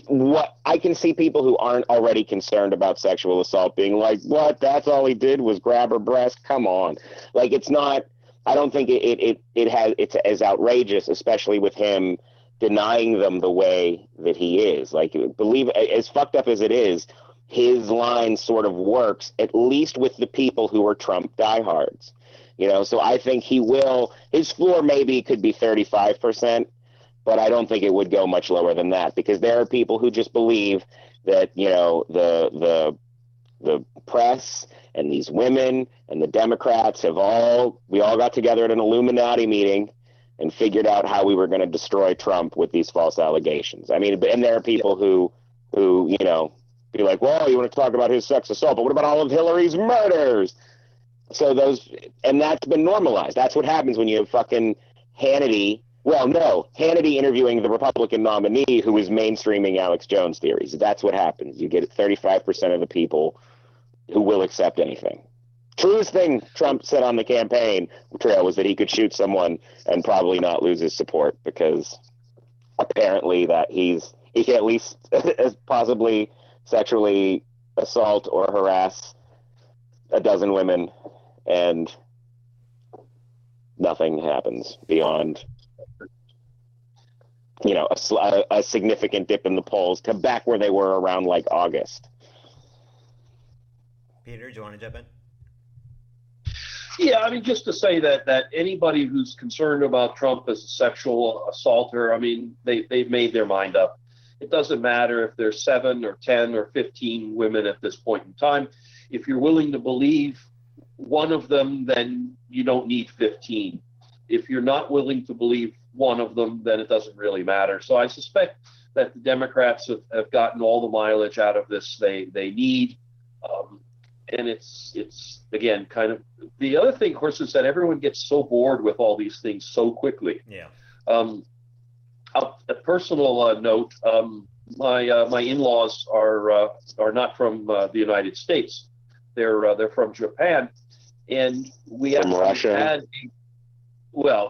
what I can see people who aren't already concerned about sexual assault being like, what? That's all he did was grab her breast? Come on. Like, it's not. I don't think it's as outrageous, especially with him denying them the way that he is. Like, believe, as fucked up as it is, his line sort of works, at least with the people who are Trump diehards. So I think his floor maybe could be 35%, but I don't think it would go much lower than that, because there are people who just believe that, the press and these women and the Democrats we all got together at an Illuminati meeting and figured out how we were going to destroy Trump with these false allegations. I mean, and there are people who be like, well, you want to talk about his sex assault, but what about all of Hillary's murders? So and that's been normalized. That's what happens when you have fucking Hannity. Well, no, Hannity interviewing the Republican nominee who is mainstreaming Alex Jones theories. That's what happens. You get 35% of the people who will accept anything. Truest thing Trump said on the campaign trail was that he could shoot someone and probably not lose his support, because apparently that he can at least possibly sexually assault or harass a dozen women and nothing happens beyond a significant dip in the polls to back where they were around like August. Peter, do you want to jump in? Yeah, I mean, just to say that anybody who's concerned about Trump as a sexual assaulter, I mean, they've made their mind up. It doesn't matter if there's 7 or 10 or 15 women at this point in time. If you're willing to believe one of them, then you don't need 15. If you're not willing to believe one of them, then it doesn't really matter. So I suspect that the Democrats have gotten all the mileage out of this they need. And it's again, kind of the other thing, of course, is that everyone gets so bored with all these things so quickly. Yeah. A personal note, my in-laws are not from the United States. They're from Japan, and we actually had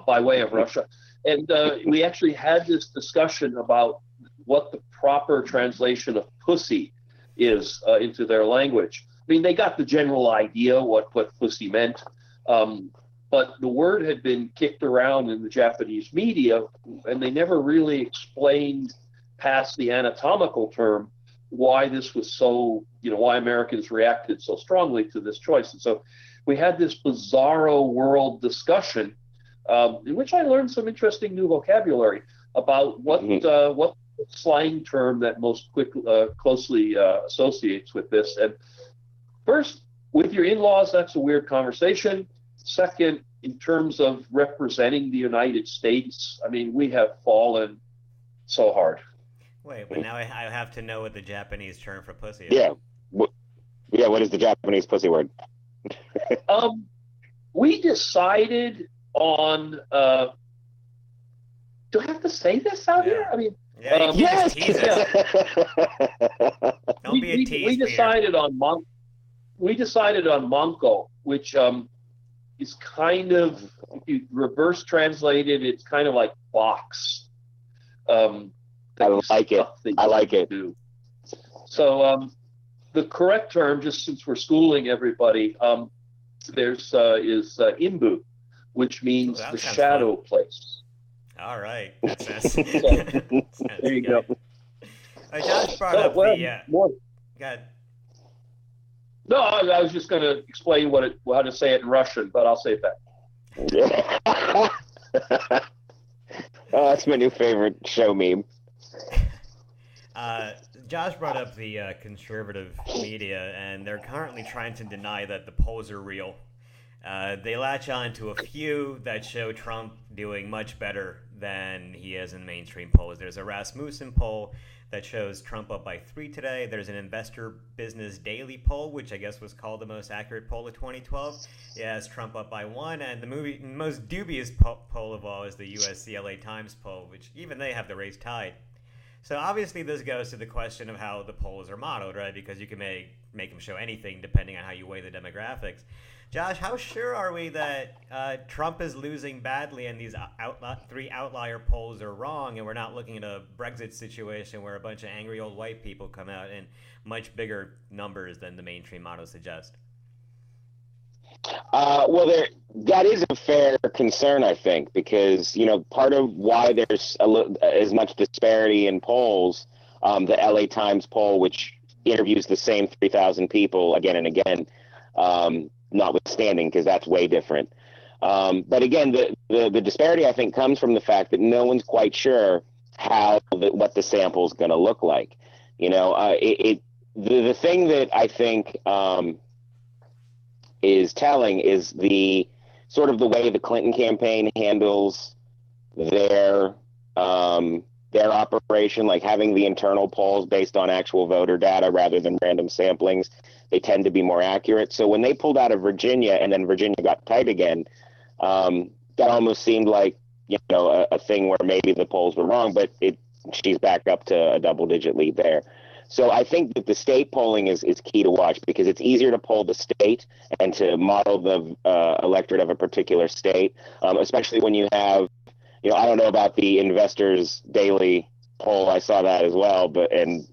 by way of Russia, and we actually had this discussion about what the proper translation of pussy is into their language. I mean, they got the general idea what pussy meant, but the word had been kicked around in the Japanese media, and they never really explained past the anatomical term why this was so, why Americans reacted so strongly to this choice. And so we had this bizarro world discussion in which I learned some interesting new vocabulary about what slang term that most closely associates with this. And first, with your in-laws, that's a weird conversation. Second, in terms of representing the United States, I mean, we have fallen so hard. Wait, but now I have to know what the Japanese term for pussy is. Yeah. What is the Japanese pussy word? We decided on... do I have to say this out here? I mean... Yeah, you can't just tease it. Don't be a tease, we decided on We decided on Monko, which is kind of, if you reverse translate it, it's kind of like box. I like it. I like it. So the correct term, just since we're schooling everybody, is imbu, which means the shadow place. All right. That's so, there you go. Josh brought up the... Go ahead. No, I was just going to explain how to say it in Russian, but I'll say that. Oh, that's my new favorite show meme. Josh brought up the conservative media, and they're currently trying to deny that the polls are real. They latch on to a few that show Trump doing much better than he is in mainstream polls. There's a Rasmussen poll that shows Trump up by 3 today. There's an Investor Business Daily poll, which I guess was called the most accurate poll of 2012. It has Trump up by 1, and the most dubious poll of all is the USC LA Times poll, which even they have the race tied. So obviously this goes to the question of how the polls are modeled, right? Because you can make them show anything depending on how you weigh the demographics. Josh, how sure are we that Trump is losing badly and these 3 outlier polls are wrong, and we're not looking at a Brexit situation where a bunch of angry old white people come out in much bigger numbers than the mainstream models suggest? Well, that is a fair concern, I think, because part of why there's as much disparity in polls, the LA Times poll, which interviews the same 3,000 people again and again, notwithstanding, because that's way different. But again, the disparity, I think, comes from the fact that no one's quite sure what the sample is going to look like. The thing that I think is telling is the sort of the way the Clinton campaign handles their operation, like having the internal polls based on actual voter data rather than random samplings. They tend to be more accurate. So when they pulled out of Virginia and then Virginia got tight again, that almost seemed like a thing where maybe the polls were wrong, but she's back up to a double-digit lead there. So I think that the state polling is key to watch, because it's easier to poll the state and to model the electorate of a particular state, especially when you have, I don't know about the Investors Daily poll. I saw that as well, and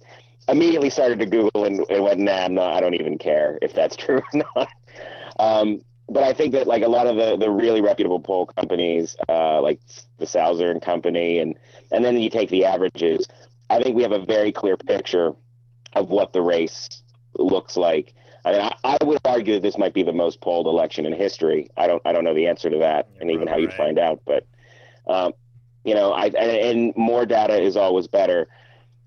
immediately started to Google and went, nah, I don't even care if that's true or not. But I think that like a lot of the really reputable poll companies, like the Salzer and Company, and then you take the averages, I think we have a very clear picture of what the race looks like. I mean, I would argue that this might be the most polled election in history. I don't know the answer to that, and even how you'd find out. But and more data is always better.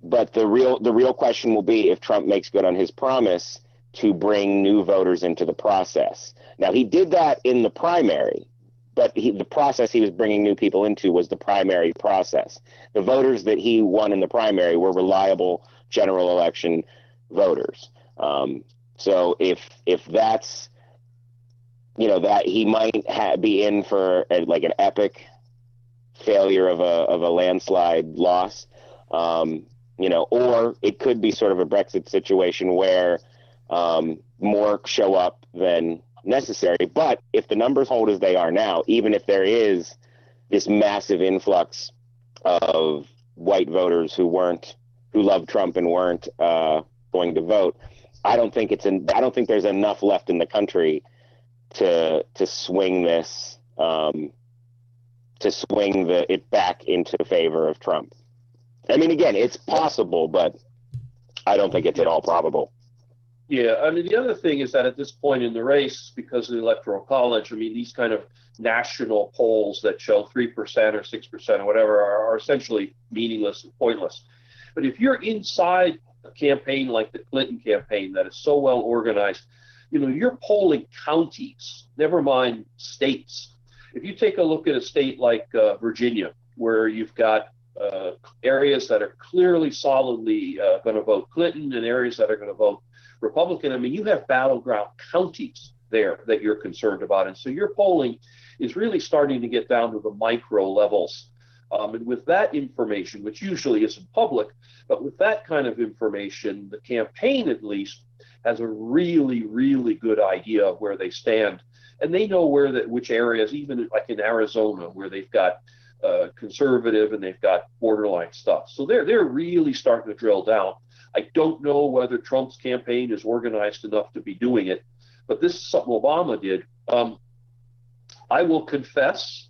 But the real question will be if Trump makes good on his promise to bring new voters into the process. Now, he did that in the primary, but the process he was bringing new people into was the primary process. The voters that he won in the primary were reliable general election voters. So if that's, that he might be in for like an epic failure of a landslide loss, or it could be sort of a Brexit situation where more show up than necessary. But if the numbers hold as they are now, even if there is this massive influx of white voters who loved Trump and weren't going to vote, I don't think there's enough left in the country to swing this, it back into favor of Trump. I mean, again, it's possible, but I don't think it's at all probable. Yeah, I mean, the other thing is that at this point in the race, because of the Electoral College, I mean, these kind of national polls that show 3% or 6% or whatever are essentially meaningless and pointless. But if you're inside a campaign like the Clinton campaign that is so well organized, you're polling counties, never mind states. If you take a look at a state like Virginia, where you've got areas that are clearly solidly going to vote Clinton and areas that are going to vote Republican, I mean, you have battleground counties there that you're concerned about. And so your polling is really starting to get down to the micro levels. And with that information, which usually isn't public, but with that kind of information, the campaign at least has a really, really good idea of where they stand. And they know which areas, even like in Arizona, where they've got conservative and they've got borderline stuff. So they're really starting to drill down. I don't know whether Trump's campaign is organized enough to be doing it, but this is something Obama did. I will confess,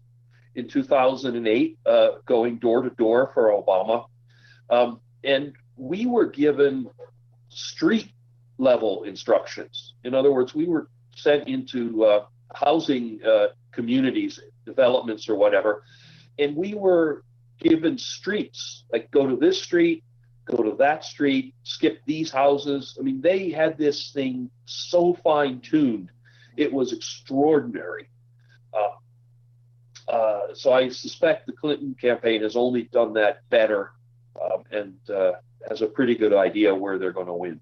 in 2008, going door to door for Obama, and we were given street level instructions. In other words, we were sent into housing communities, developments or whatever, and we were given streets, like go to this street, go to that street, skip these houses. I mean, they had this thing so fine-tuned. It was extraordinary. So I suspect the Clinton campaign has only done that better and has a pretty good idea where they're going to win.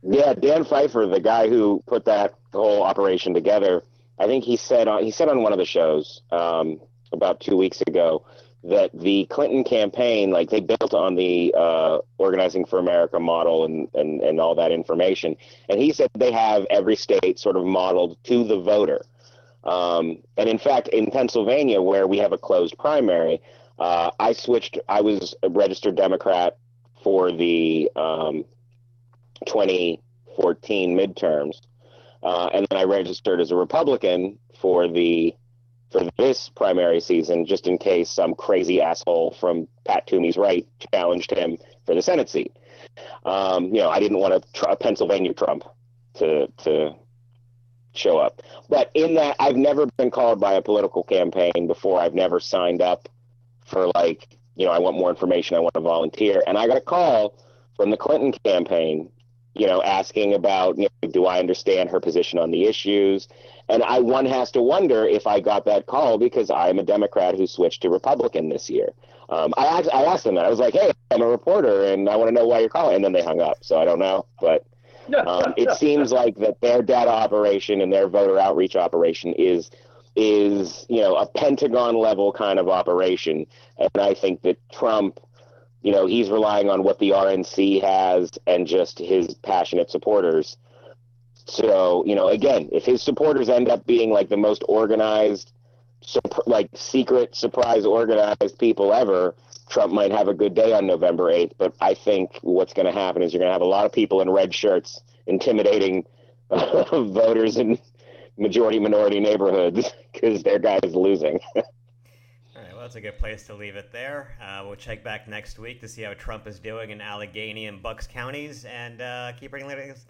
Yeah, Dan Pfeiffer, the guy who put that whole operation together, I think he said on one of the shows about 2 weeks ago that the Clinton campaign, like they built on the Organizing for America model and all that information. And he said they have every state sort of modeled to the voter. And in fact, in Pennsylvania, where we have a closed primary, I was a registered Democrat for the 2014 midterms. And then I registered as a Republican for this primary season, just in case some crazy asshole from Pat Toomey's right challenged him for the Senate seat. I didn't want a Pennsylvania Trump to show up. But in that, I've never been called by a political campaign before. I've never signed up for I want more information. I want to volunteer. And I got a call from the Clinton campaign, asking about, do I understand her position on the issues? And one has to wonder if I got that call because I'm a Democrat who switched to Republican this year. I asked them that. I was like, hey, I'm a reporter and I want to know why you're calling. And then they hung up. So I don't know. But it seems like that their data operation and their voter outreach operation is a Pentagon level kind of operation. And I think that Trump, he's relying on what the RNC has and just his passionate supporters. So, again, if his supporters end up being like the most organized, secret surprise organized people ever, Trump might have a good day on November 8th. But I think what's going to happen is you're going to have a lot of people in red shirts intimidating voters in majority-minority neighborhoods because their guy is losing. All right, well, that's a good place to leave it there. We'll check back next week to see how Trump is doing in Allegheny and Bucks counties, and keep bringing latest.